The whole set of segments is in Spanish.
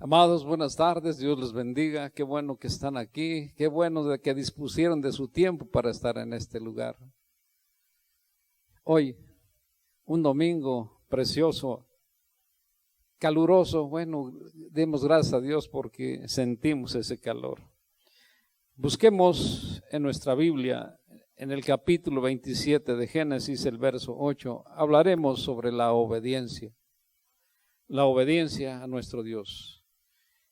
Amados, buenas tardes, Dios les bendiga, qué bueno que están aquí, qué bueno de que dispusieron de su tiempo para estar en este lugar. Hoy, un domingo precioso, caluroso, bueno, demos gracias a Dios porque sentimos ese calor. Busquemos en nuestra Biblia, en el capítulo 27 de Génesis, el verso 8, hablaremos sobre la obediencia a nuestro Dios.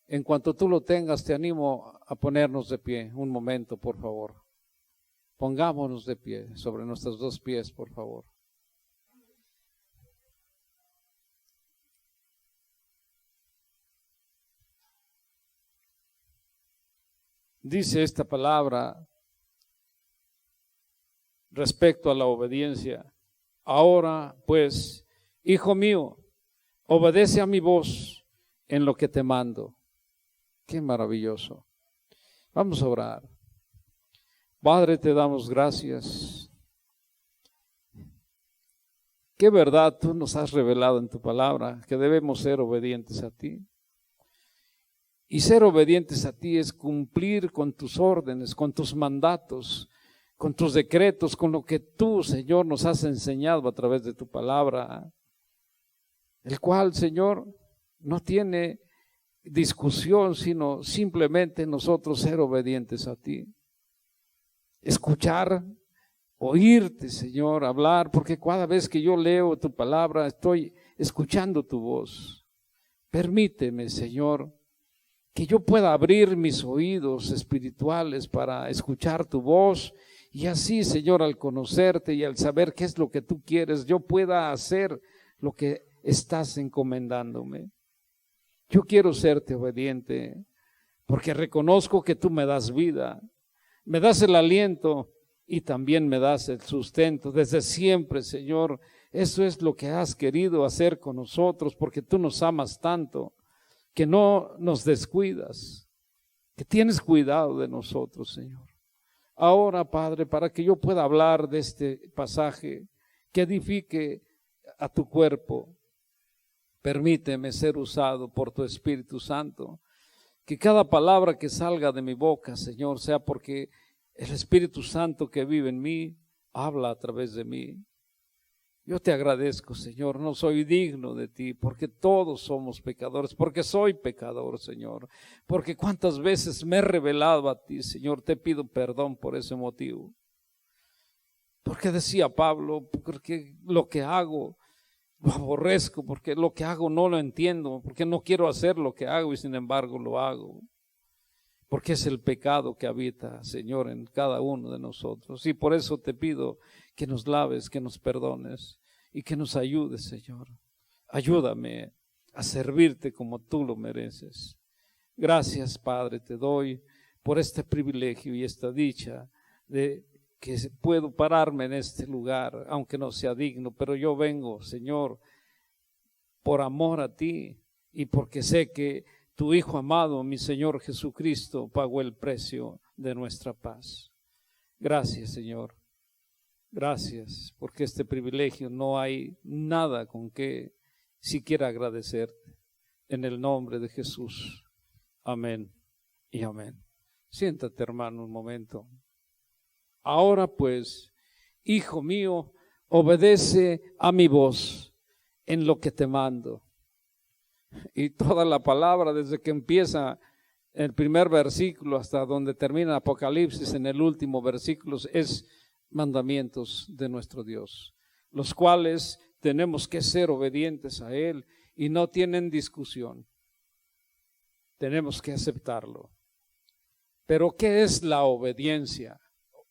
En cuanto tú lo tengas, te animo a ponernos de pie un momento, por favor. Pongámonos de pie, sobre nuestros dos pies, por favor. Dice esta palabra respecto a la obediencia. Ahora, pues, hijo mío, obedece a mi voz en lo que te mando. Qué maravilloso. Vamos a orar. Padre, te damos gracias. Qué verdad tú nos has revelado en tu palabra, que debemos ser obedientes a ti. Y ser obedientes a ti es cumplir con tus órdenes, con tus mandatos, con tus decretos, con lo que tú, Señor, nos has enseñado a través de tu palabra, el cual, Señor, no tiene discusión, sino simplemente nosotros ser obedientes a ti. Escuchar, oírte, Señor, hablar, porque cada vez que yo leo tu palabra estoy escuchando tu voz. Permíteme, Señor, que yo pueda abrir mis oídos espirituales para escuchar tu voz y así, Señor, al conocerte y al saber qué es lo que tú quieres, yo pueda hacer lo que estás encomendándome. Yo quiero serte obediente porque reconozco que tú me das vida, me das el aliento y también me das el sustento desde siempre, Señor. Eso es lo que has querido hacer con nosotros porque tú nos amas tanto, que no nos descuidas, que tienes cuidado de nosotros, Señor. Ahora, Padre, para que yo pueda hablar de este pasaje que edifique a tu cuerpo, permíteme ser usado por tu Espíritu Santo, que cada palabra que salga de mi boca, Señor, sea porque el Espíritu Santo que vive en mí habla a través de mí. Yo te agradezco, Señor, no soy digno de ti, porque todos somos pecadores, porque soy pecador, Señor, porque cuántas veces me he revelado a ti, Señor, te pido perdón por ese motivo. Porque decía Pablo, porque lo que hago lo aborrezco, porque lo que hago no lo entiendo, porque no quiero hacer lo que hago y sin embargo lo hago. Porque es el pecado que habita, Señor, en cada uno de nosotros. Y por eso te pido que nos laves, que nos perdones y que nos ayudes, Señor. Ayúdame a servirte como tú lo mereces. Gracias, Padre, te doy por este privilegio y esta dicha de que puedo pararme en este lugar, aunque no sea digno, pero yo vengo, Señor, por amor a ti y porque sé que tu Hijo amado, mi Señor Jesucristo, pagó el precio de nuestra paz. Gracias, Señor. Gracias, porque este privilegio no hay nada con que siquiera agradecerte. En el nombre de Jesús. Amén y amén. Siéntate, hermano, un momento. Ahora pues, hijo mío, obedece a mi voz en lo que te mando. Y toda la palabra, desde que empieza el primer versículo hasta donde termina Apocalipsis, en el último versículo, es mandamientos de nuestro Dios, los cuales tenemos que ser obedientes a Él y no tienen discusión. Tenemos que aceptarlo. Pero ¿qué es la obediencia?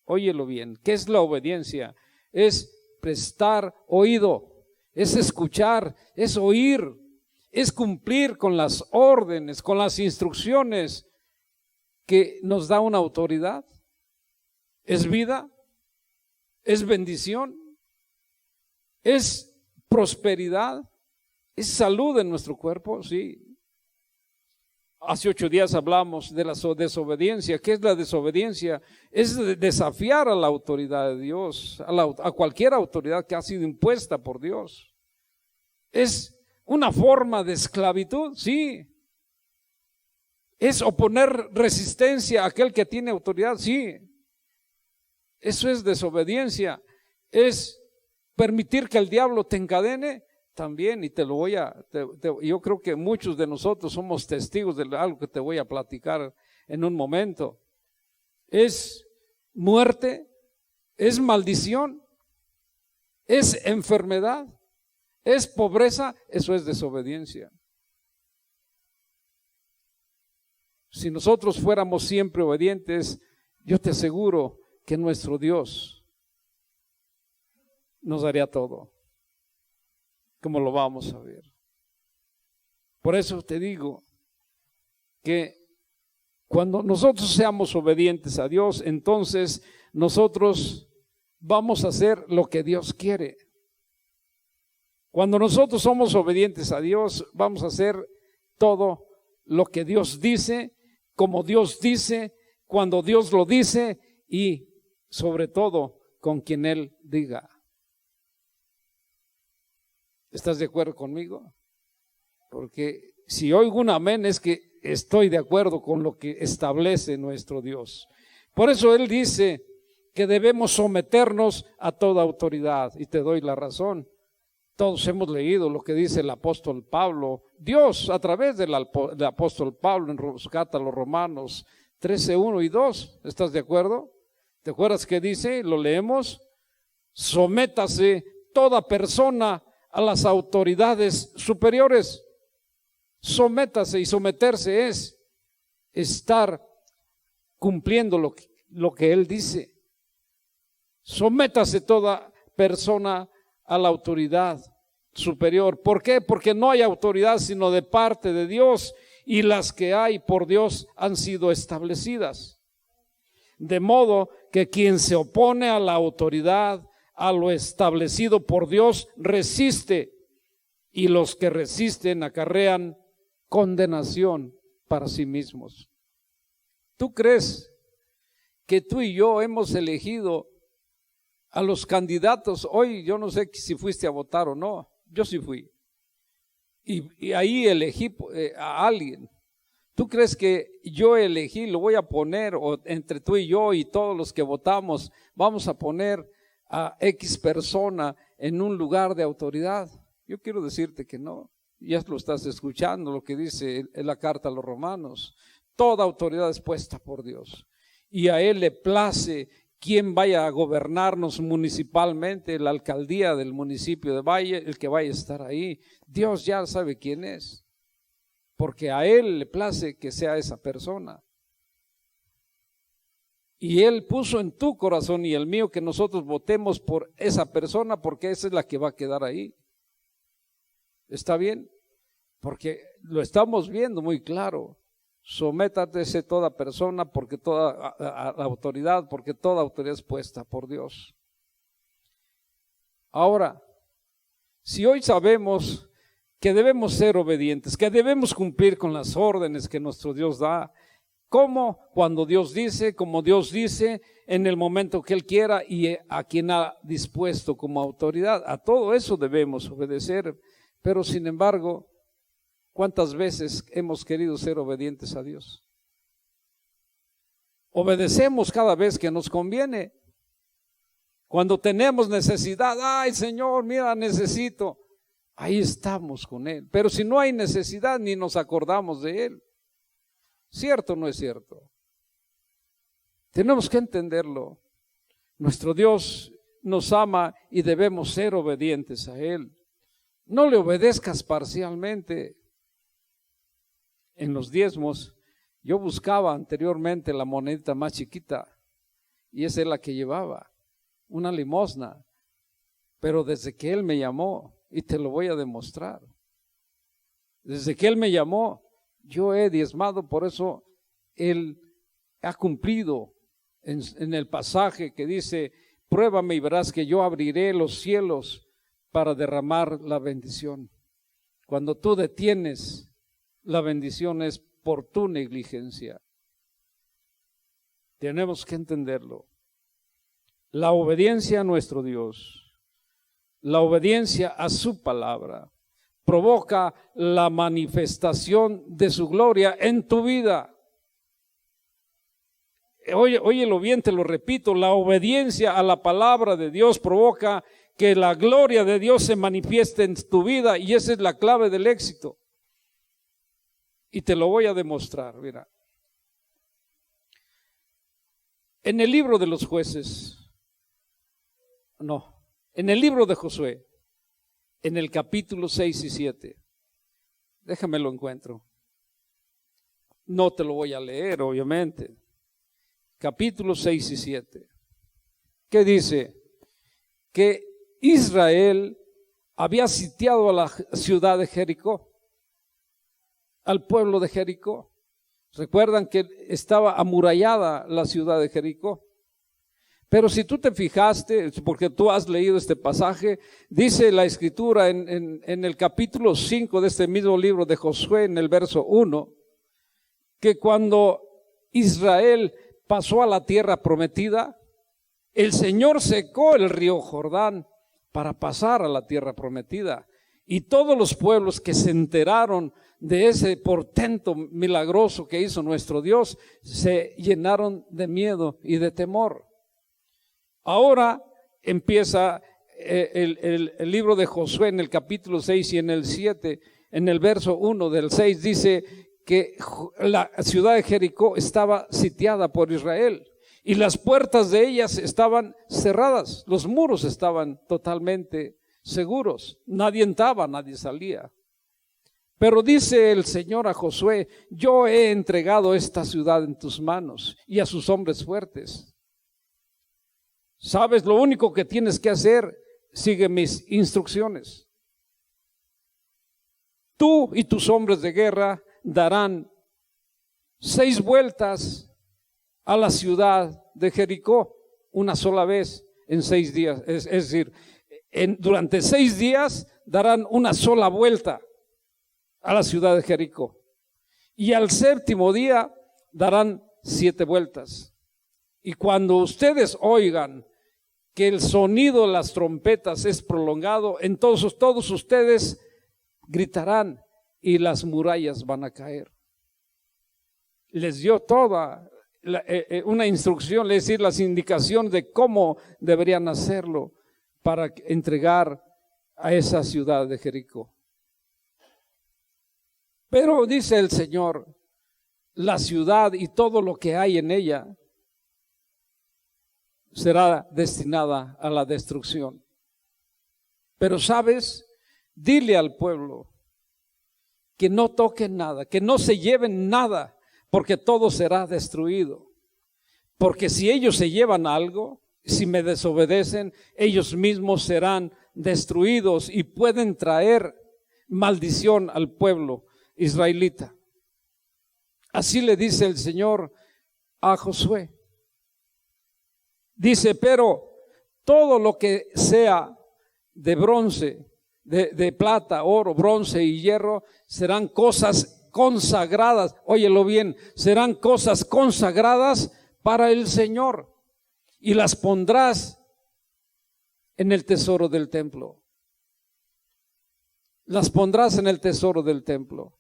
Óyelo bien, ¿qué es la obediencia? Es prestar oído, es escuchar, es oír, es cumplir con las órdenes, con las instrucciones que nos da una autoridad. Es vida, es bendición, es prosperidad, es salud en nuestro cuerpo, sí. Hace 8 días hablamos de la desobediencia. ¿Qué es la desobediencia? Es desafiar a la autoridad de Dios, a cualquier autoridad que ha sido impuesta por Dios. Es una forma de esclavitud, sí. ¿Es oponer resistencia a aquel que tiene autoridad? Sí. Eso es desobediencia. ¿Es permitir que el diablo te encadene? También, y yo creo que muchos de nosotros somos testigos de algo que te voy a platicar en un momento. ¿Es muerte? ¿Es maldición? ¿Es enfermedad? ¿Es pobreza? Eso es desobediencia. Si nosotros fuéramos siempre obedientes, yo te aseguro que nuestro Dios nos daría todo, como lo vamos a ver. Por eso te digo que cuando nosotros seamos obedientes a Dios, entonces nosotros vamos a hacer lo que Dios quiere. Cuando nosotros somos obedientes a Dios, vamos a hacer todo lo que Dios dice, como Dios dice, cuando Dios lo dice y sobre todo con quien Él diga. ¿Estás de acuerdo conmigo? Porque si oigo un amén es que estoy de acuerdo con lo que establece nuestro Dios. Por eso Él dice que debemos someternos a toda autoridad, y te doy la razón. Todos hemos leído lo que dice el apóstol Pablo. Dios, a través del apóstol Pablo en su carta a los Romanos 13, 1 y 2. ¿Estás de acuerdo? ¿Te acuerdas que dice? Lo leemos. Sométase toda persona a las autoridades superiores. Sométase, y someterse es estar cumpliendo lo que Él dice. Sométase toda persona a la autoridad superior. ¿Por qué? Porque no hay autoridad sino de parte de Dios, y las que hay por Dios han sido establecidas. De modo que quien se opone a la autoridad, a lo establecido por Dios, resiste, y los que resisten acarrean condenación para sí mismos. ¿Tú crees que tú y yo hemos elegido a los candidatos? Hoy yo no sé si fuiste a votar o no, yo sí fui. Y ahí elegí a alguien. ¿Tú crees que yo elegí, lo voy a poner, o entre tú y yo y todos los que votamos, vamos a poner a X persona en un lugar de autoridad? Yo quiero decirte que no. Ya lo estás escuchando, lo que dice en la carta a los Romanos. Toda autoridad es puesta por Dios, y a Él le place quién vaya a gobernarnos municipalmente, la alcaldía del municipio de Valle, el que vaya a estar ahí. Dios ya sabe quién es, porque a Él le place que sea esa persona. Y Él puso en tu corazón y el mío que nosotros votemos por esa persona, porque esa es la que va a quedar ahí. ¿Está bien? Porque lo estamos viendo muy claro. Sométatese toda persona, porque toda la autoridad, porque toda autoridad es puesta por Dios. Ahora, si hoy sabemos que debemos ser obedientes, que debemos cumplir con las órdenes que nuestro Dios da, ¿cómo? Cuando Dios dice, como Dios dice, en el momento que Él quiera y a quien ha dispuesto como autoridad. A todo eso debemos obedecer, pero sin embargo, ¿cuántas veces hemos querido ser obedientes a Dios? Obedecemos cada vez que nos conviene. Cuando tenemos necesidad, ay Señor, mira, necesito. Ahí estamos con Él. Pero si no hay necesidad, ni nos acordamos de Él. ¿Cierto o no es cierto? Tenemos que entenderlo. Nuestro Dios nos ama y debemos ser obedientes a Él. No le obedezcas parcialmente. En los diezmos, yo buscaba anteriormente la monedita más chiquita, y esa es la que llevaba, una limosna. Pero desde que Él me llamó, y te lo voy a demostrar, desde que Él me llamó, yo he diezmado. Por eso Él ha cumplido en el pasaje que dice: pruébame y verás que yo abriré los cielos para derramar la bendición. Cuando tú detienes, la bendición es por tu negligencia. Tenemos que entenderlo. La obediencia a nuestro Dios, la obediencia a su palabra, provoca la manifestación de su gloria en tu vida. Óyelo bien, te lo repito, la obediencia a la palabra de Dios provoca que la gloria de Dios se manifieste en tu vida, y esa es la clave del éxito. Y te lo voy a demostrar, mira. En el libro de los jueces, en el libro de Josué, en el capítulo 6 y 7, déjame lo encuentro. No te lo voy a leer, obviamente. Capítulo 6 y 7. ¿Qué dice? Que Israel había sitiado a la ciudad de Jericó, al pueblo de Jericó. Recuerdan que estaba amurallada la ciudad de Jericó. Pero si tú te fijaste, porque tú has leído este pasaje, dice la escritura en el capítulo 5 de este mismo libro de Josué, en el verso 1, que cuando Israel pasó a la tierra prometida, el Señor secó el río Jordán para pasar a la tierra prometida. Y todos los pueblos que se enteraron de ese portento milagroso que hizo nuestro Dios, se llenaron de miedo y de temor. Ahora empieza el libro de Josué en el capítulo 6 y en el 7, en el verso 1 del 6, dice que la ciudad de Jericó estaba sitiada por Israel y las puertas de ellas estaban cerradas, los muros estaban totalmente seguros, nadie entraba, nadie salía. Pero dice el Señor a Josué: yo he entregado esta ciudad en tus manos y a sus hombres fuertes. ¿Sabes? Lo único que tienes que hacer, sigue mis instrucciones. Tú y tus hombres de guerra darán 6 vueltas a la ciudad de Jericó, una sola vez en 6 días. Es decir, durante 6 días darán una sola vuelta a la ciudad de Jericó. Y al 7º día darán 7 vueltas. Y cuando ustedes oigan que el sonido de las trompetas es prolongado, entonces todos ustedes gritarán y las murallas van a caer. Les dio toda una instrucción, es decir, las indicaciones de cómo deberían hacerlo para entregar a esa ciudad de Jericó. Pero dice el Señor, la ciudad y todo lo que hay en ella será destinada a la destrucción. Pero sabes, dile al pueblo que no toquen nada, que no se lleven nada, porque todo será destruido. Porque si ellos se llevan algo, si me desobedecen, ellos mismos serán destruidos y pueden traer maldición al pueblo israelita. Así le dice el Señor a Josué. Dice, pero todo lo que sea de bronce, de plata, oro, bronce y hierro, serán cosas consagradas. Óyelo bien, serán cosas consagradas para el Señor y las pondrás en el tesoro del templo. Las pondrás en el tesoro del templo.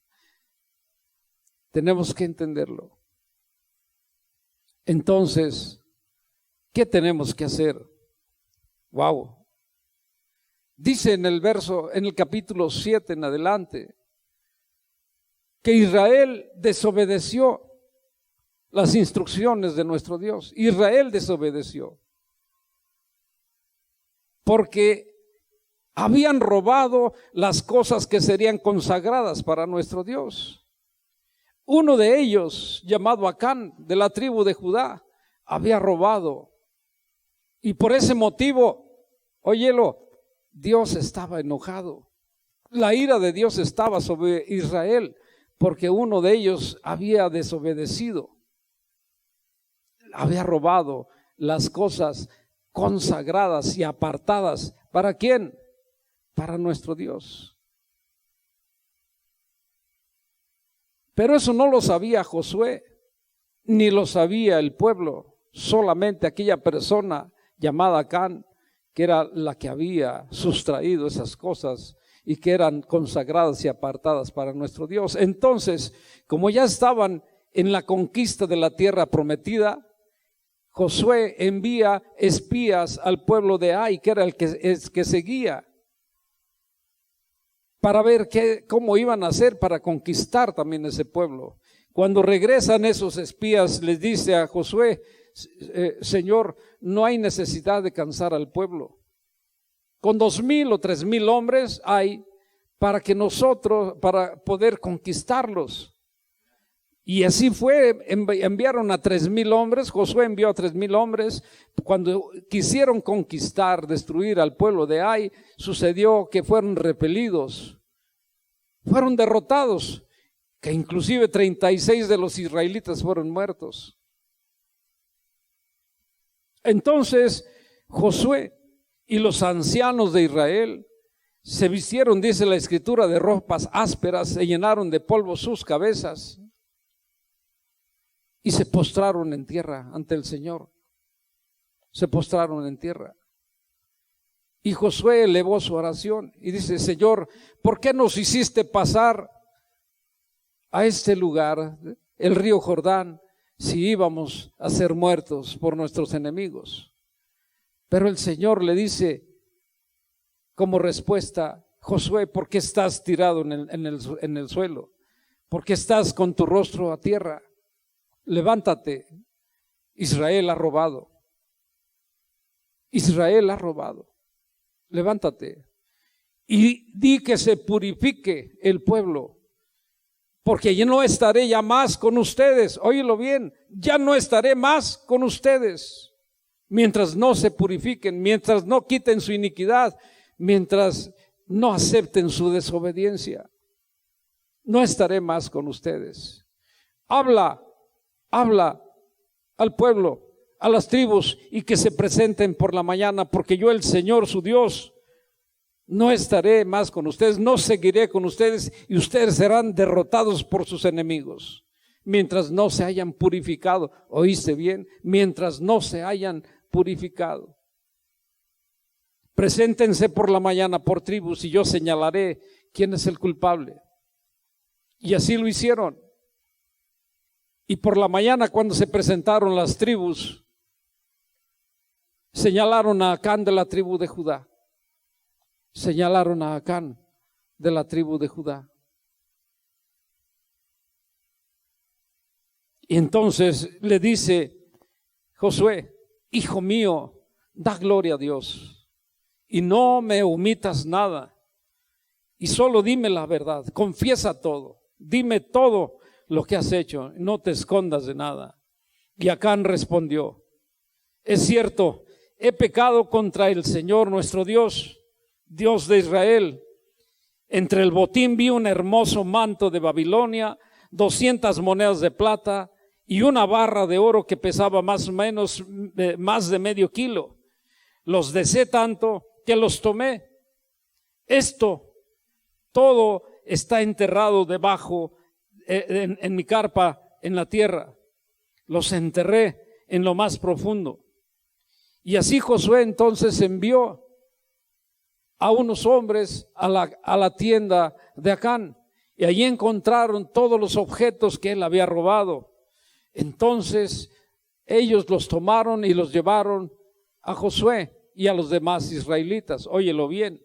Tenemos que entenderlo. Entonces, ¿qué tenemos que hacer? Wow. Dice en el capítulo 7 en adelante, que Israel desobedeció las instrucciones de nuestro Dios. Israel desobedeció. Porque habían robado las cosas que serían consagradas para nuestro Dios. Uno de ellos, llamado Acán, de la tribu de Judá, había robado. Y por ese motivo, óyelo, Dios estaba enojado. La ira de Dios estaba sobre Israel, porque uno de ellos había desobedecido. Había robado las cosas consagradas y apartadas. ¿Para quién? Para nuestro Dios. Pero eso no lo sabía Josué, ni lo sabía el pueblo, solamente aquella persona llamada Acán, que era la que había sustraído esas cosas y que eran consagradas y apartadas para nuestro Dios. Entonces, como ya estaban en la conquista de la tierra prometida, Josué envía espías al pueblo de Ai, que era el que seguía, para ver cómo iban a hacer para conquistar también ese pueblo. Cuando regresan esos espías, les dice a Josué: Señor, no hay necesidad de cansar al pueblo. Con 2,000 o 3,000 hombres hay para poder conquistarlos. Y así fue, enviaron a 3,000 hombres, Josué envió a 3,000 hombres. Cuando quisieron conquistar, destruir al pueblo de Ai, sucedió que fueron repelidos, fueron derrotados, que inclusive 36 de los israelitas fueron muertos. Entonces Josué y los ancianos de Israel se vistieron, dice la escritura, de ropas ásperas, se llenaron de polvo sus cabezas y se postraron en tierra ante el Señor. Se postraron en tierra. Y Josué elevó su oración y dice: Señor, ¿por qué nos hiciste pasar a este lugar, el río Jordán, si íbamos a ser muertos por nuestros enemigos? Pero el Señor le dice como respuesta: Josué, ¿por qué estás tirado en el suelo? ¿Por qué estás con tu rostro a tierra? Levántate, Israel ha robado. Israel ha robado. Levántate y di que se purifique el pueblo, porque yo no estaré ya más con ustedes. Óyelo bien, ya no estaré más con ustedes mientras no se purifiquen, mientras no quiten su iniquidad, mientras no acepten su desobediencia. No estaré más con ustedes. Habla al pueblo, a las tribus, y que se presenten por la mañana, porque yo, el Señor su Dios, no estaré más con ustedes, no seguiré con ustedes, y ustedes serán derrotados por sus enemigos, mientras no se hayan purificado. ¿Oíste bien? Mientras no se hayan purificado. Preséntense por la mañana por tribus, y yo señalaré quién es el culpable. Y así lo hicieron. Y por la mañana, cuando se presentaron las tribus, señalaron a Acán de la tribu de Judá. Señalaron a Acán de la tribu de Judá. Y entonces le dice Josué: hijo mío, da gloria a Dios y no me omitas nada, y solo dime la verdad, confiesa todo, dime todo lo que has hecho, no te escondas de nada. Y Acán respondió: es cierto, he pecado contra el Señor nuestro Dios, Dios de Israel. Entre el botín vi un hermoso manto de Babilonia, 200 monedas de plata y una barra de oro que pesaba más o menos más de medio kilo. Los deseé tanto que los tomé. Esto todo está enterrado debajo en mi carpa en la tierra. Los enterré en lo más profundo. Y así Josué entonces envió a unos hombres a la tienda de Acán, y allí encontraron todos los objetos que él había robado. Entonces ellos los tomaron y los llevaron a Josué y a los demás israelitas. Óyelo bien.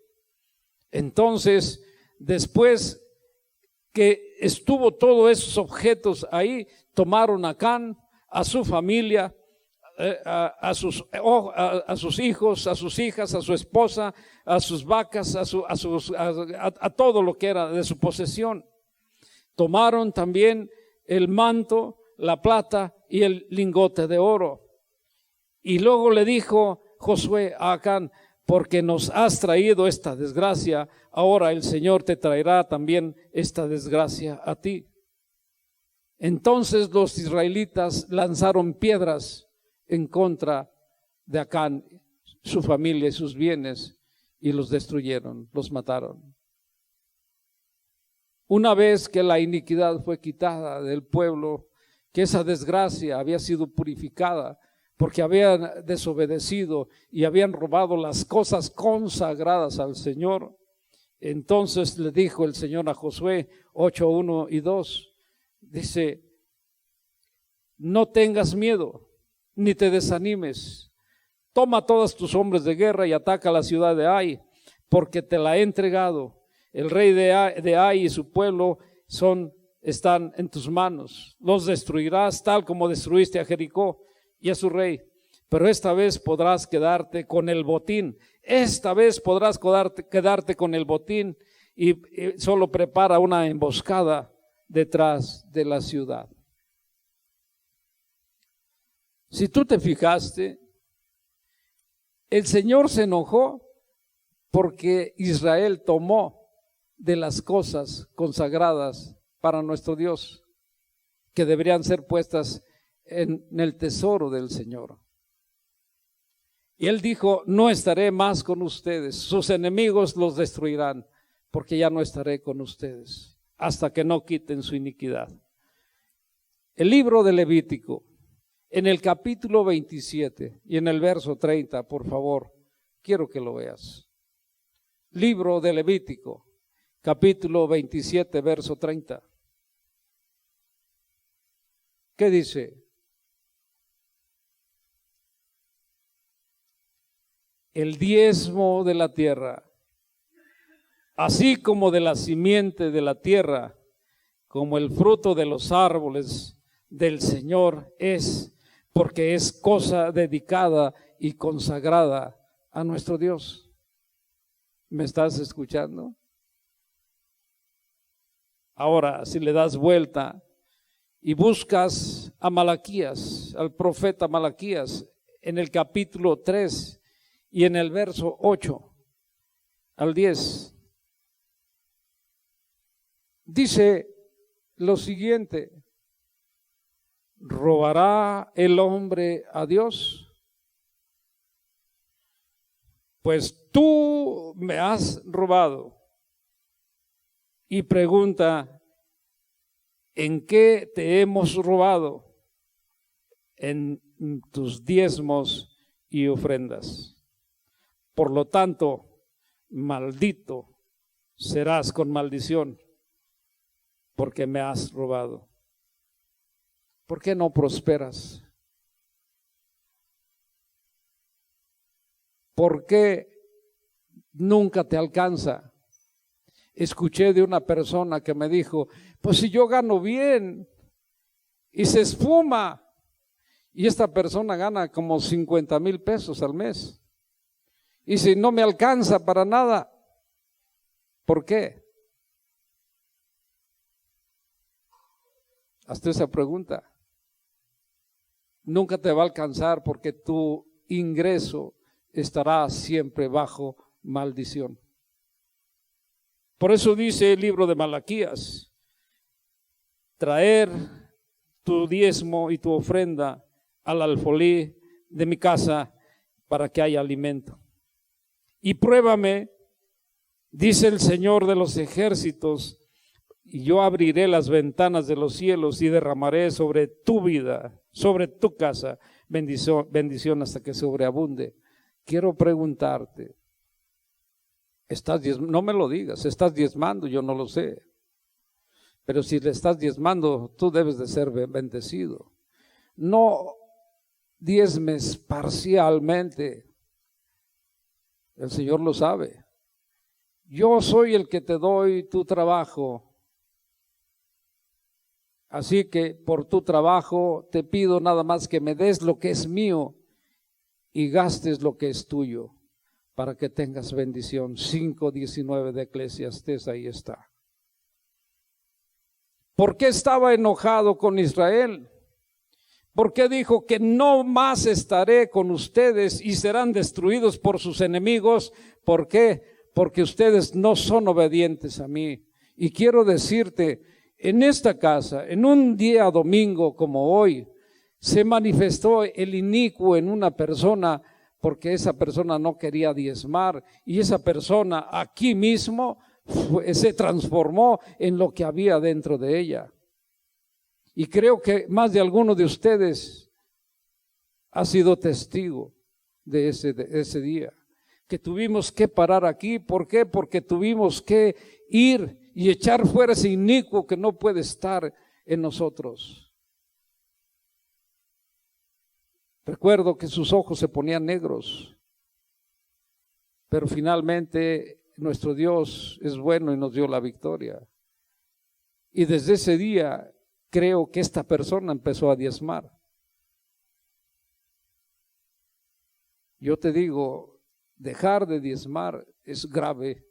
Entonces, después que estuvo todos esos objetos ahí, tomaron a Acán, a su familia, a sus hijos, a sus hijas, a su esposa, a sus vacas, a todo lo que era de su posesión. Tomaron también el manto, la plata y el lingote de oro. Y luego le dijo Josué a Acán: porque nos has traído esta desgracia, ahora el Señor te traerá también esta desgracia a ti. Entonces los israelitas lanzaron piedras en contra de Acán, su familia y sus bienes, y los destruyeron, los mataron. Una vez que la iniquidad fue quitada del pueblo, que esa desgracia había sido purificada, porque habían desobedecido y habían robado las cosas consagradas al Señor, Entonces le dijo el Señor a Josué 8:1 y 2, dice, no tengas miedo, ni te desanimes. Toma todos tus hombres de guerra y ataca la ciudad de Ai, porque te la he entregado. El rey de Ai y su pueblo están en tus manos. Los destruirás tal como destruiste a Jericó y a su rey. Pero esta vez podrás quedarte con el botín. Esta vez podrás quedarte con el botín y solo prepara una emboscada detrás de la ciudad. Si tú te fijaste, el Señor se enojó porque Israel tomó de las cosas consagradas para nuestro Dios, que deberían ser puestas en el tesoro del Señor. Y Él dijo, no estaré más con ustedes, sus enemigos los destruirán, porque ya no estaré con ustedes, hasta que no quiten su iniquidad. El libro de Levítico, en el capítulo 27 y en el verso 30, por favor, quiero que lo veas. Libro de Levítico, capítulo 27, verso 30. ¿Qué dice? El diezmo de la tierra, así como de la simiente de la tierra, como el fruto de los árboles del Señor es, porque es cosa dedicada y consagrada a nuestro Dios. ¿Me estás escuchando? Ahora, si le das vuelta y buscas a Malaquías, al profeta Malaquías, en el capítulo 3 y en el verso 8 al 10, dice lo siguiente: ¿robará el hombre a Dios? Pues tú me has robado. Y pregunta, ¿en qué te hemos robado? En tus diezmos y ofrendas. Por lo tanto, maldito serás con maldición, porque me has robado. ¿Por qué no prosperas? ¿Por qué nunca te alcanza? Escuché de una persona que me dijo, pues si yo gano bien y se esfuma, y esta persona gana como 50,000 pesos al mes, y si no me alcanza para nada, ¿por qué? Hazte esa pregunta. Nunca te va a alcanzar porque tu ingreso estará siempre bajo maldición. Por eso dice el libro de Malaquías, traer tu diezmo y tu ofrenda al alfolí de mi casa para que haya alimento. Y pruébame, dice el Señor de los ejércitos, y yo abriré las ventanas de los cielos y derramaré sobre tu vida, sobre tu casa, bendición hasta que sobreabunde. Quiero preguntarte, no me lo digas, ¿estás diezmando? Yo no lo sé. Pero si le estás diezmando, tú debes de ser bendecido. No diezmes parcialmente. El Señor lo sabe. Yo soy el que te doy tu trabajo. Así que por tu trabajo te pido nada más que me des lo que es mío y gastes lo que es tuyo para que tengas bendición. 5:19 de Eclesiastés, ahí está. ¿Por qué estaba enojado con Israel? ¿Por qué dijo que no más estaré con ustedes y serán destruidos por sus enemigos? ¿Por qué? Porque ustedes no son obedientes a mí. Y quiero decirte, en esta casa, en un día domingo como hoy, se manifestó el inicuo en una persona porque esa persona no quería diezmar y esa persona aquí mismo se transformó en lo que había dentro de ella. Y creo que más de alguno de ustedes ha sido testigo de ese día. que tuvimos que parar aquí. ¿Por qué? Porque tuvimos que ir y echar fuera ese inicuo que no puede estar en nosotros. Recuerdo que sus ojos se ponían negros, pero finalmente nuestro Dios es bueno y nos dio la victoria. Y desde ese día creo que esta persona empezó a diezmar. Yo te digo, dejar de diezmar es grave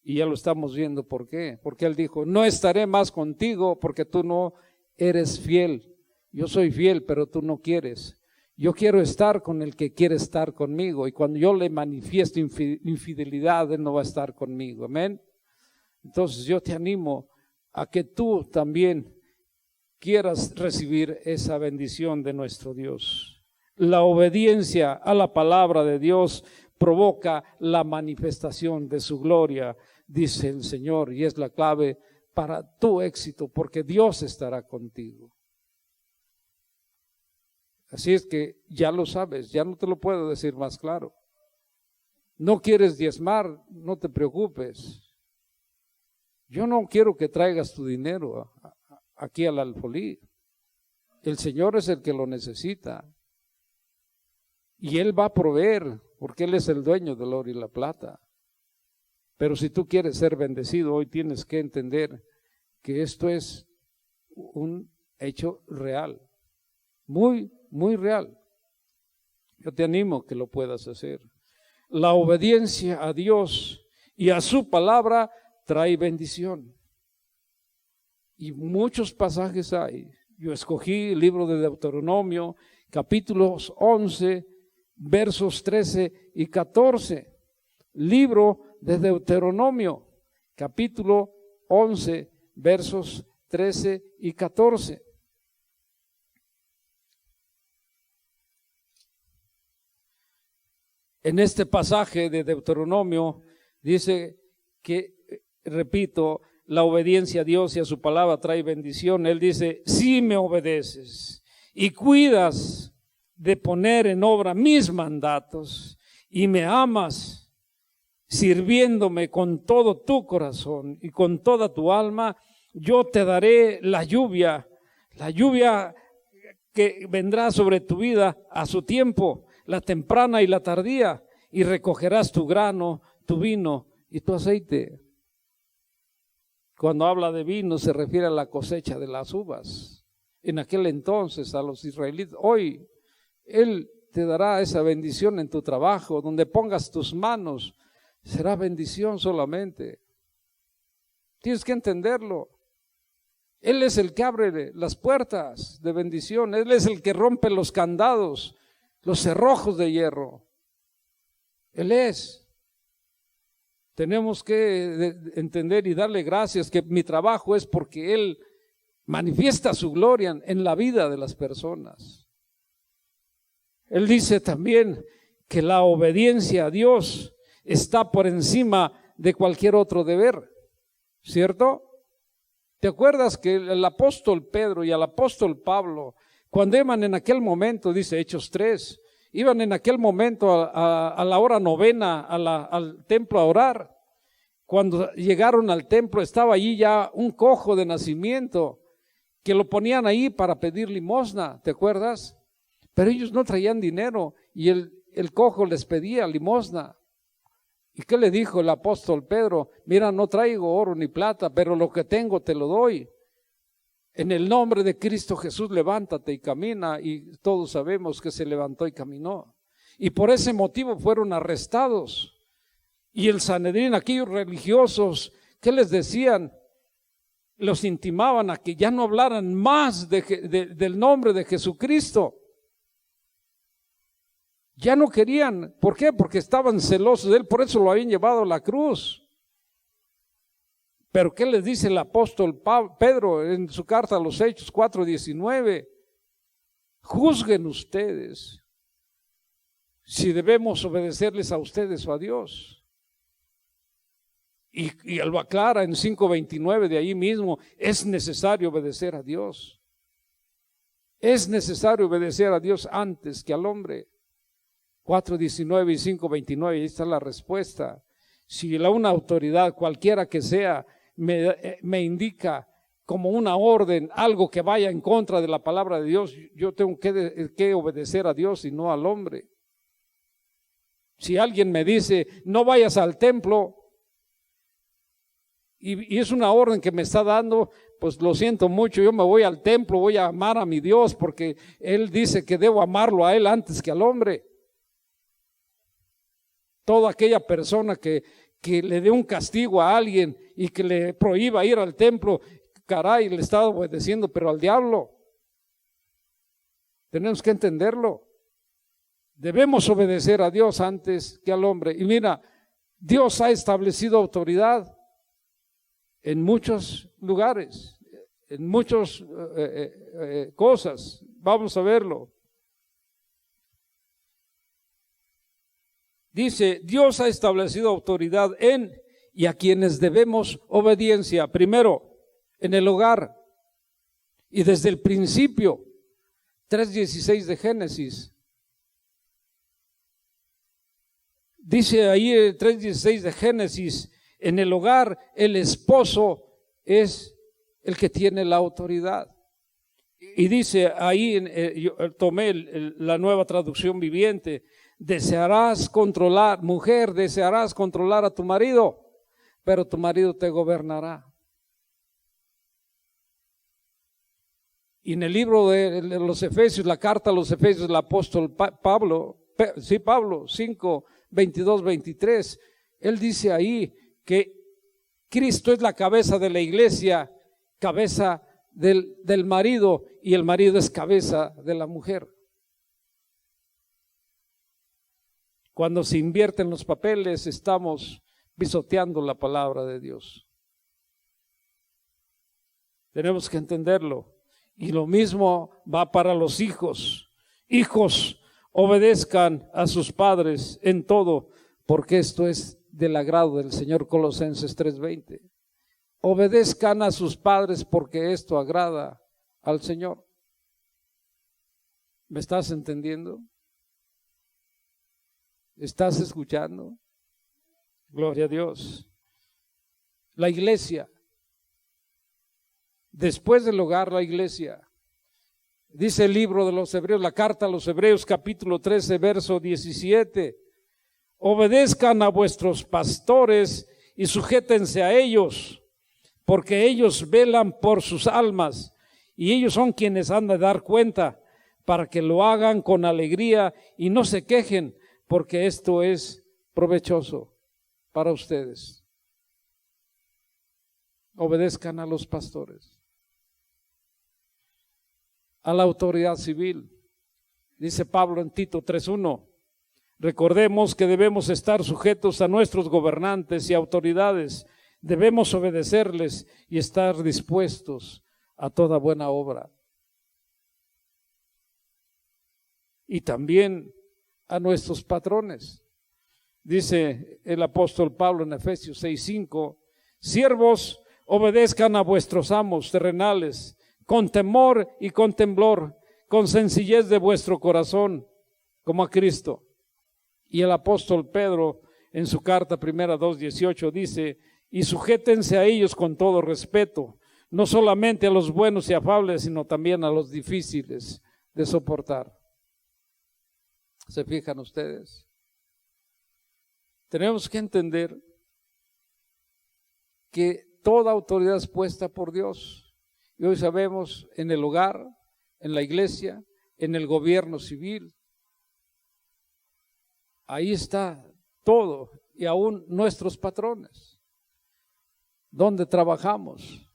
y ya lo estamos viendo. ¿Por qué? Porque Él dijo, no estaré más contigo porque tú no eres fiel. Yo soy fiel, pero tú no quieres. Yo quiero estar con el que quiere estar conmigo, y cuando yo le manifiesto infidelidad, Él no va a estar conmigo. Amén. Entonces yo te animo a que tú también quieras recibir esa bendición de nuestro Dios. La obediencia a la palabra de Dios provoca la manifestación de su gloria, dice el Señor, y es la clave para tu éxito, porque Dios estará contigo. Así es que ya lo sabes, ya no te lo puedo decir más claro. No quieres diezmar, no te preocupes. Yo no quiero que traigas tu dinero aquí al alfolí. El Señor es el que lo necesita. Y Él va a proveer, porque Él es el dueño del oro y la plata. Pero si tú quieres ser bendecido, hoy tienes que entender que esto es un hecho real. Muy, muy real. Yo te animo a que lo puedas hacer. La obediencia a Dios y a su palabra trae bendición. Y muchos pasajes hay. Yo escogí el libro de Deuteronomio, capítulos 11, versos 13 y 14. Libro de Deuteronomio, capítulo 11, versos 13 y 14. En este pasaje de Deuteronomio dice que, repito, la obediencia a Dios y a su palabra trae bendición. Él dice, si me obedeces y cuidas de poner en obra mis mandatos y me amas, sirviéndome con todo tu corazón y con toda tu alma, yo te daré la lluvia que vendrá sobre tu vida a su tiempo, la temprana y la tardía, y recogerás tu grano, tu vino y tu aceite. Cuando habla de vino se refiere a la cosecha de las uvas. En aquel entonces a los israelitas, hoy Él te dará esa bendición en tu trabajo, donde pongas tus manos, será bendición solamente. Tienes que entenderlo. Él es el que abre las puertas de bendición, Él es el que rompe los candados, los cerrojos de hierro. Él es. Tenemos que entender y darle gracias que mi trabajo es porque Él manifiesta su gloria en la vida de las personas. Él dice también que la obediencia a Dios está por encima de cualquier otro deber, ¿cierto? ¿Te acuerdas que el apóstol Pedro y el apóstol Pablo, cuando iban en aquel momento, dice Hechos 3, iban en aquel momento a la hora novena al templo a orar? Cuando llegaron al templo estaba allí ya un cojo de nacimiento que lo ponían ahí para pedir limosna, ¿te acuerdas? Pero ellos no traían dinero y el cojo les pedía limosna. ¿Y qué le dijo el apóstol Pedro? Mira, no traigo oro ni plata, pero lo que tengo te lo doy. En el nombre de Cristo Jesús, levántate y camina. Y todos sabemos que se levantó y caminó. Y por ese motivo fueron arrestados. Y el Sanedrín, aquellos religiosos, ¿qué les decían? Los intimaban a que ya no hablaran más del nombre de Jesucristo. Ya no querían. ¿Por qué? Porque estaban celosos de Él, por eso lo habían llevado a la cruz. Pero ¿qué les dice el apóstol Pedro en su carta a los Hechos 4:19? Juzguen ustedes si debemos obedecerles a ustedes o a Dios. Y él lo aclara en 5:29 de ahí mismo, es necesario obedecer a Dios. Es necesario obedecer a Dios antes que al hombre. 4:19 y 5:29, ahí está la respuesta. Si una autoridad, cualquiera que sea, me indica como una orden, algo que vaya en contra de la palabra de Dios, yo tengo que obedecer a Dios y no al hombre. Si alguien me dice, no vayas al templo, y es una orden que me está dando, pues lo siento mucho, yo me voy al templo, voy a amar a mi Dios, porque Él dice que debo amarlo a Él antes que al hombre. Toda aquella persona que le dé un castigo a alguien y que le prohíba ir al templo, caray, le está obedeciendo, pero al diablo. Tenemos que entenderlo. Debemos obedecer a Dios antes que al hombre. Y mira, Dios ha establecido autoridad en muchos lugares, en muchas cosas. Vamos a verlo. Dice, Dios ha establecido autoridad en y a quienes debemos obediencia. Primero, en el hogar. Y desde el principio, 3:16 de Génesis. Dice ahí el 3:16 de Génesis, en el hogar el esposo es el que tiene la autoridad. Y dice ahí, yo tomé la Nueva Traducción Viviente, desearás controlar, mujer, desearás controlar a tu marido, pero tu marido te gobernará. Y en el libro de los Efesios, la carta a los Efesios, el apóstol Pablo 5:22-23, él dice ahí que Cristo es la cabeza de la iglesia, cabeza del marido, y el marido es cabeza de la mujer. Cuando se invierten los papeles, estamos pisoteando la palabra de Dios. Tenemos que entenderlo. Y lo mismo va para los hijos. Hijos, obedezcan a sus padres en todo, porque esto es del agrado del Señor. Colosenses 3:20. Obedezcan a sus padres porque esto agrada al Señor. ¿Me estás entendiendo? ¿Estás escuchando? Gloria a Dios. La iglesia. Después del hogar, la iglesia. Dice el libro de los Hebreos, la carta a los Hebreos, capítulo 13, verso 17. Obedezcan a vuestros pastores y sujétense a ellos, porque ellos velan por sus almas y ellos son quienes han de dar cuenta, para que lo hagan con alegría y no se quejen, porque esto es provechoso para ustedes. Obedezcan a los pastores. A la autoridad civil. Dice Pablo en Tito 3:1, recordemos que debemos estar sujetos a nuestros gobernantes y autoridades, debemos obedecerles y estar dispuestos a toda buena obra. Y también a nuestros patrones. Dice el apóstol Pablo en Efesios 6:5, siervos, obedezcan a vuestros amos terrenales, con temor y con temblor, con sencillez de vuestro corazón, como a Cristo. Y el apóstol Pedro en su carta primera 2:18 dice, y sujétense a ellos con todo respeto, no solamente a los buenos y afables, sino también a los difíciles de soportar. ¿Se fijan ustedes? Tenemos que entender que toda autoridad es puesta por Dios. Y hoy sabemos en el hogar, en la iglesia, en el gobierno civil. Ahí está todo, y aún nuestros patrones. ¿Dónde trabajamos?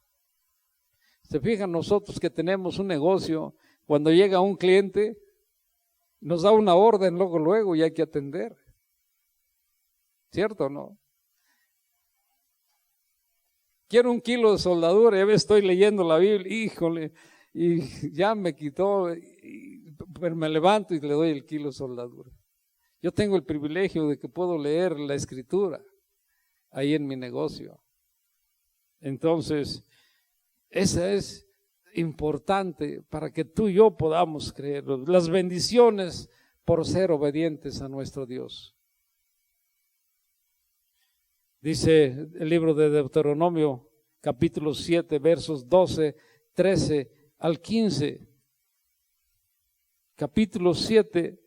Se fijan nosotros que tenemos un negocio, cuando llega un cliente, nos da una orden luego y hay que atender. ¿Cierto o no? Quiero 1 kilo de soldadura, ya estoy leyendo la Biblia, híjole, y ya me quitó, pero me levanto y le doy el kilo de soldadura. Yo tengo el privilegio de que puedo leer la Escritura ahí en mi negocio. Entonces, esa es importante para que tú y yo podamos creerlo. Las bendiciones por ser obedientes a nuestro Dios. Dice el libro de Deuteronomio, capítulo 7, versos 12, 13 al 15. Capítulo 7,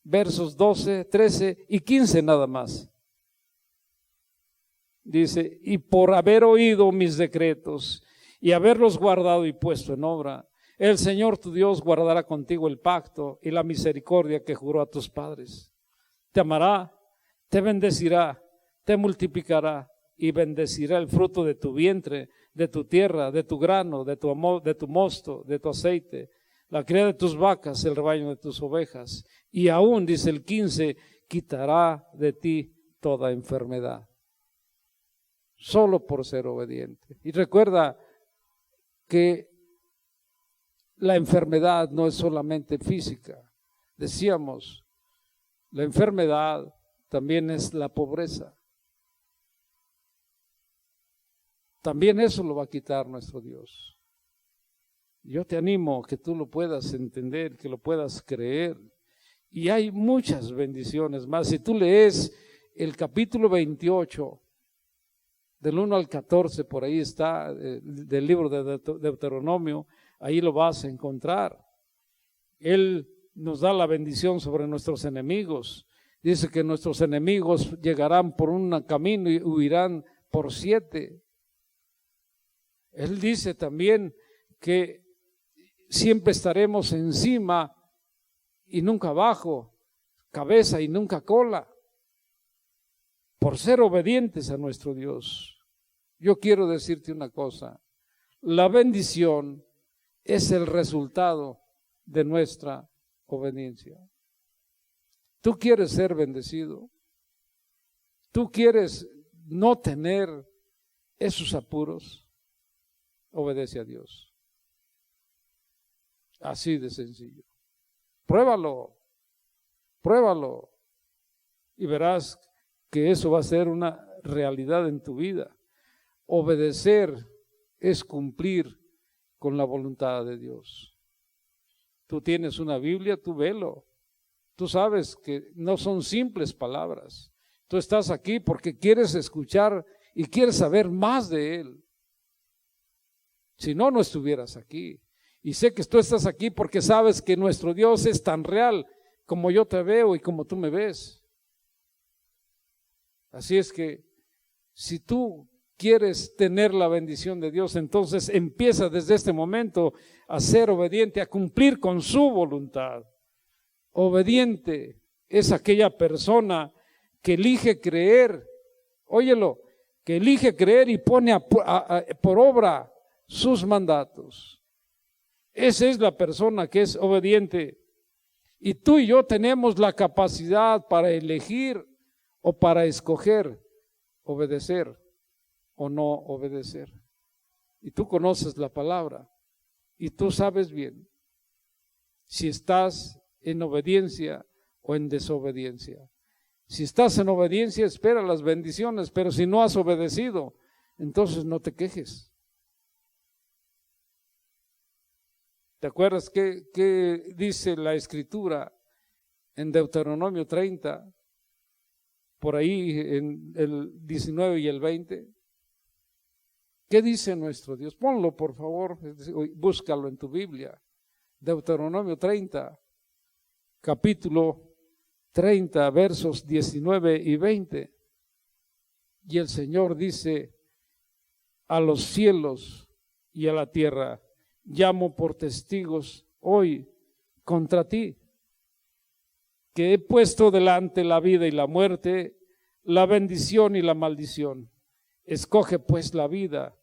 versos 12, 13 y 15 nada más. Dice, y por haber oído mis decretos y haberlos guardado y puesto en obra, el Señor tu Dios guardará contigo el pacto y la misericordia que juró a tus padres. Te amará, te bendecirá, te multiplicará y bendecirá el fruto de tu vientre, de tu tierra, de tu grano, de tu mosto, de tu aceite, la cría de tus vacas, el rebaño de tus ovejas. Y aún, dice el 15, quitará de ti toda enfermedad. Solo por ser obediente. Y recuerda que la enfermedad no es solamente física. Decíamos, la enfermedad también es la pobreza. También eso lo va a quitar nuestro Dios. Yo te animo a que tú lo puedas entender, que lo puedas creer. Y hay muchas bendiciones más. Si tú lees el capítulo 28, del 1 al 14, por ahí está, del libro de Deuteronomio, ahí lo vas a encontrar. Él nos da la bendición sobre nuestros enemigos. Dice que nuestros enemigos llegarán por un camino y huirán por 7. Él dice también que siempre estaremos encima y nunca abajo, cabeza y nunca cola, por ser obedientes a nuestro Dios. Yo quiero decirte una cosa, la bendición es el resultado de nuestra obediencia. ¿Tú quieres ser bendecido? ¿Tú quieres no tener esos apuros? Obedece a Dios. Así de sencillo. Pruébalo y verás que eso va a ser una realidad en tu vida. Obedecer es cumplir con la voluntad de Dios. Tú tienes una Biblia, tú velo. Tú sabes que no son simples palabras. Tú estás aquí porque quieres escuchar y quieres saber más de Él. Si no, no estuvieras aquí. Y sé que tú estás aquí porque sabes que nuestro Dios es tan real como yo te veo y como tú me ves. Así es que si tú quieres tener la bendición de Dios, entonces empieza desde este momento a ser obediente, a cumplir con su voluntad. Obediente es aquella persona que elige creer, óyelo, que elige creer y pone por obra sus mandatos. Esa es la persona que es obediente. Y tú y yo tenemos la capacidad para elegir o para escoger obedecer o no obedecer. Y tú conoces la palabra y tú sabes bien si estás en obediencia o en desobediencia. Si estás en obediencia, espera las bendiciones, pero si no has obedecido, entonces no te quejes. ¿Te acuerdas qué dice la Escritura en Deuteronomio 30? Por ahí en el 19 y el 20. ¿Qué dice nuestro Dios? Ponlo por favor, búscalo en tu Biblia. Deuteronomio 30, capítulo 30, versos 19 y 20. Y el Señor dice: a los cielos y a la tierra llamo por testigos hoy contra ti, que he puesto delante la vida y la muerte, la bendición y la maldición. Escoge pues la vida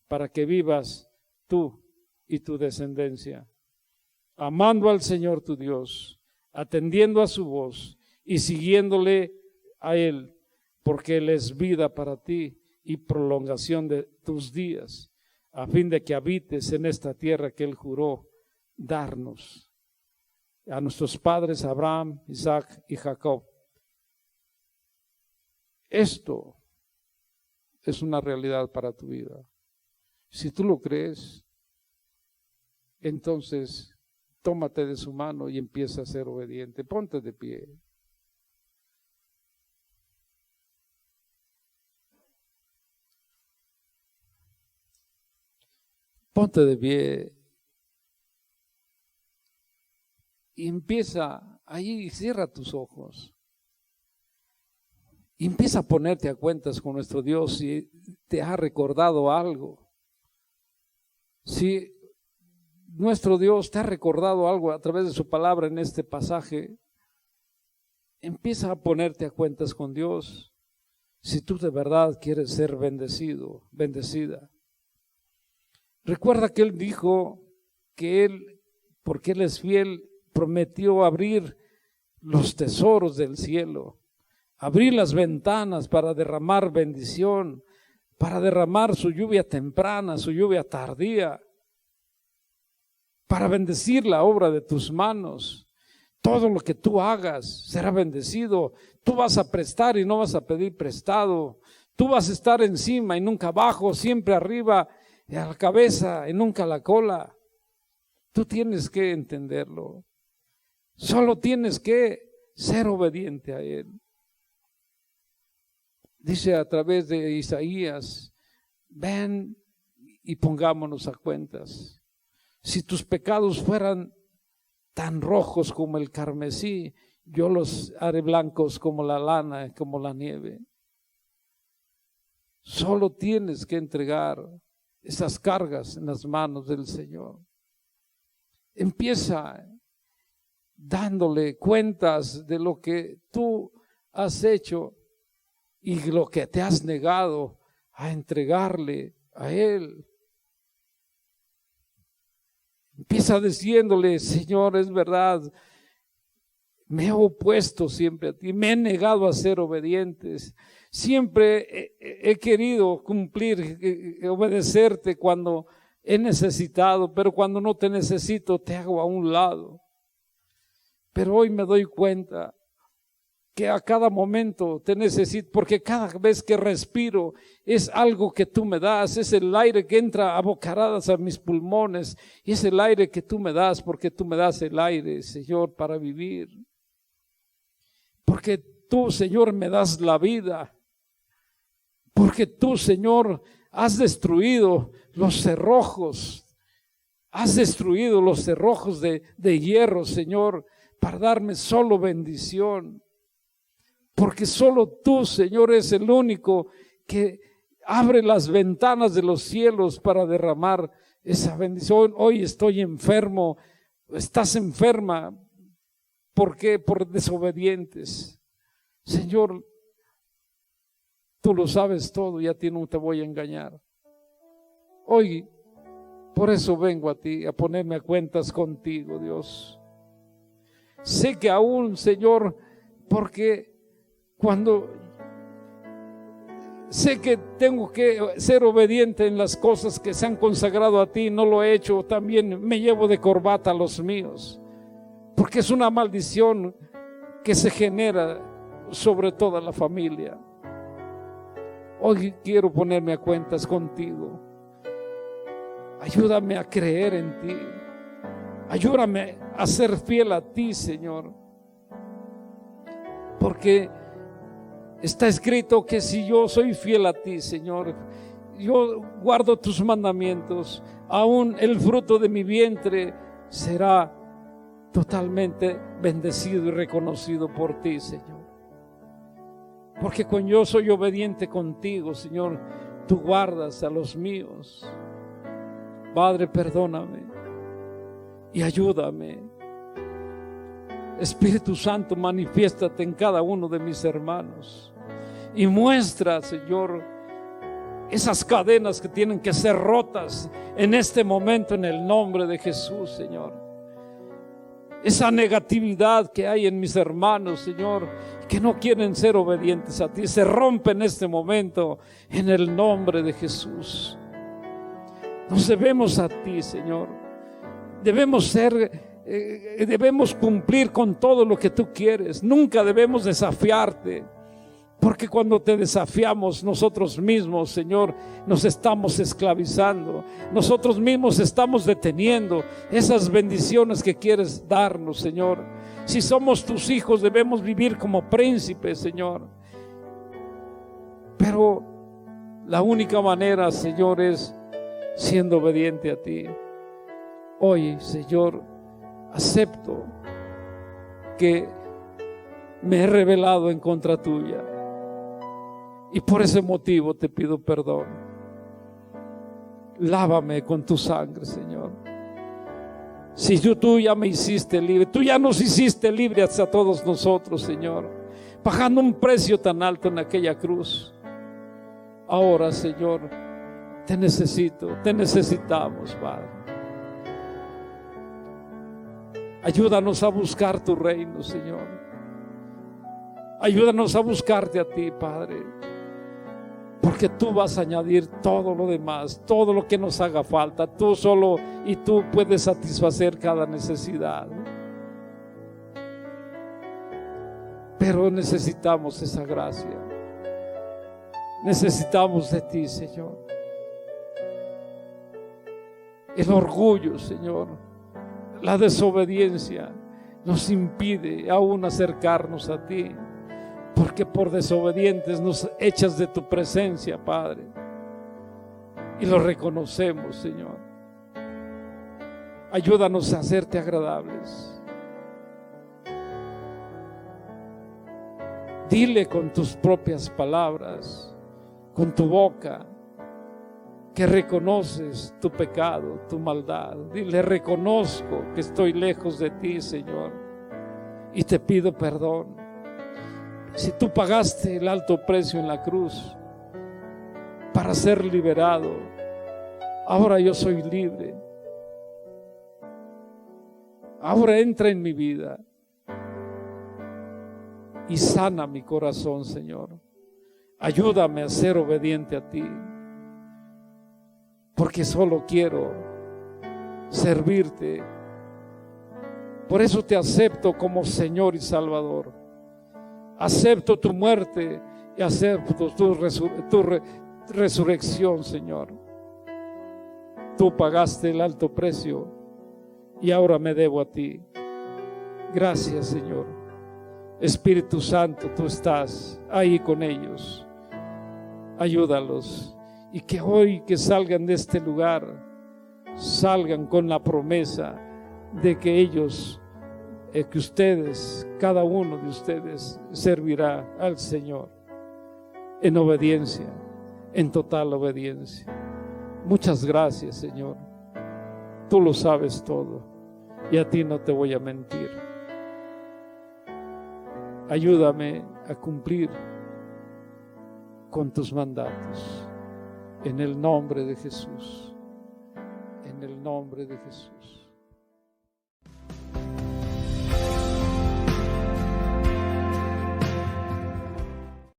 para que vivas tú y tu descendencia, amando al Señor tu Dios, atendiendo a su voz y siguiéndole a Él, porque Él es vida para ti y prolongación de tus días, a fin de que habites en esta tierra que Él juró darnos a nuestros padres Abraham, Isaac y Jacob. Esto es una realidad para tu vida. Si tú lo crees, entonces tómate de su mano y empieza a ser obediente. Ponte de pie. Ponte de pie. Y empieza ahí, cierra tus ojos. Y empieza a ponerte a cuentas con nuestro Dios si te ha recordado algo. Si nuestro Dios te ha recordado algo a través de su palabra en este pasaje, empieza a ponerte a cuentas con Dios. Si tú de verdad quieres ser bendecido, bendecida. Recuerda que Él dijo que Él, porque Él es fiel, prometió abrir los tesoros del cielo, abrir las ventanas para derramar bendición, para derramar su lluvia temprana, su lluvia tardía, para bendecir la obra de tus manos. Todo lo que tú hagas será bendecido. Tú vas a prestar y no vas a pedir prestado. Tú vas a estar encima y nunca abajo, siempre arriba, a la cabeza y nunca a la cola. Tú tienes que entenderlo. Solo tienes que ser obediente a Él. Dice a través de Isaías, ven y pongámonos a cuentas. Si tus pecados fueran tan rojos como el carmesí, yo los haré blancos como la lana, como la nieve. Solo tienes que entregar esas cargas en las manos del Señor. Empieza dándole cuentas de lo que tú has hecho y lo que te has negado a entregarle a Él. Empieza diciéndole, Señor, es verdad, me he opuesto siempre a ti, me he negado a ser obedientes, siempre he querido cumplir, obedecerte cuando he necesitado, pero cuando no te necesito te hago a un lado. Pero hoy me doy cuenta que a cada momento te necesito, porque cada vez que respiro es algo que tú me das, es el aire que entra a bocaradas a mis pulmones, y es el aire que tú me das, porque tú me das el aire, Señor, para vivir. Porque tú, Señor, me das la vida, porque tú, Señor, has destruido los cerrojos, has destruido los cerrojos de hierro, Señor, para darme solo bendición. Porque solo tú, Señor, es el único que abre las ventanas de los cielos para derramar esa bendición. Hoy estoy enfermo, estás enferma. ¿Por qué? Por desobedientes. Señor, tú lo sabes todo y a ti no te voy a engañar. Hoy, por eso vengo a ti, a ponerme a cuentas contigo, Dios. Sé que aún, Señor, porque cuando sé que tengo que ser obediente en las cosas que se han consagrado a ti, no lo he hecho, también me llevo de corbata a los míos, porque es una maldición que se genera sobre toda la familia. Hoy quiero ponerme a cuentas contigo. Ayúdame a creer en ti. Ayúdame a ser fiel a ti, Señor. Porque está escrito que si yo soy fiel a ti, Señor, yo guardo tus mandamientos, aún el fruto de mi vientre será totalmente bendecido y reconocido por ti, Señor. Porque cuando yo soy obediente contigo, Señor, tú guardas a los míos. Padre, perdóname y ayúdame. Espíritu Santo, manifiéstate en cada uno de mis hermanos y muestra, Señor, esas cadenas que tienen que ser rotas en este momento en el nombre de Jesús, Señor. Esa negatividad que hay en mis hermanos, Señor, que no quieren ser obedientes a ti, se rompe en este momento en el nombre de Jesús. Nos debemos a ti, Señor. Debemos cumplir con todo lo que tú quieres. Nunca debemos desafiarte. Porque cuando te desafiamos nosotros mismos, Señor, nos estamos esclavizando. Nosotros mismos estamos deteniendo esas bendiciones que quieres darnos, Señor. Si somos tus hijos, debemos vivir como príncipes, Señor. Pero la única manera, Señor, es siendo obediente a ti. Hoy, Señor, acepto que me he rebelado en contra tuya. Y por ese motivo te pido perdón. Lávame con tu sangre, Señor. Si tú ya me hiciste libre, tú ya nos hiciste libres a todos nosotros, Señor, pagando un precio tan alto en aquella cruz. Ahora, Señor, te necesito, te necesitamos, Padre. Ayúdanos a buscar tu reino, Señor. Ayúdanos a buscarte a ti, Padre. Porque tú vas a añadir todo lo demás, todo lo que nos haga falta. Tú solo y tú puedes satisfacer cada necesidad. Pero necesitamos esa gracia. Necesitamos de ti, Señor. El orgullo, Señor, la desobediencia nos impide aún acercarnos a ti. Porque por desobedientes nos echas de tu presencia, Padre. Y lo reconocemos, Señor. Ayúdanos a hacerte agradables. Dile con tus propias palabras, con tu boca, que reconoces tu pecado, tu maldad. Dile: reconozco que estoy lejos de ti, Señor, y te pido perdón. Si tú pagaste el alto precio en la cruz para ser liberado, ahora yo soy libre. Ahora entra en mi vida y sana mi corazón, Señor. Ayúdame a ser obediente a ti, porque solo quiero servirte. Por eso te acepto como Señor y Salvador. Acepto tu muerte y acepto tu resurrección, Señor. Tú pagaste el alto precio y ahora me debo a ti. Gracias, Señor. Espíritu Santo, tú estás ahí con ellos. Ayúdalos, y que hoy que salgan de este lugar, salgan con la promesa de que ellos, que ustedes, cada uno de ustedes servirá al Señor en obediencia, en total obediencia. Muchas gracias, Señor. Tú lo sabes todo y a ti no te voy a mentir. Ayúdame a cumplir con tus mandatos, en el nombre de Jesús, en el nombre de Jesús.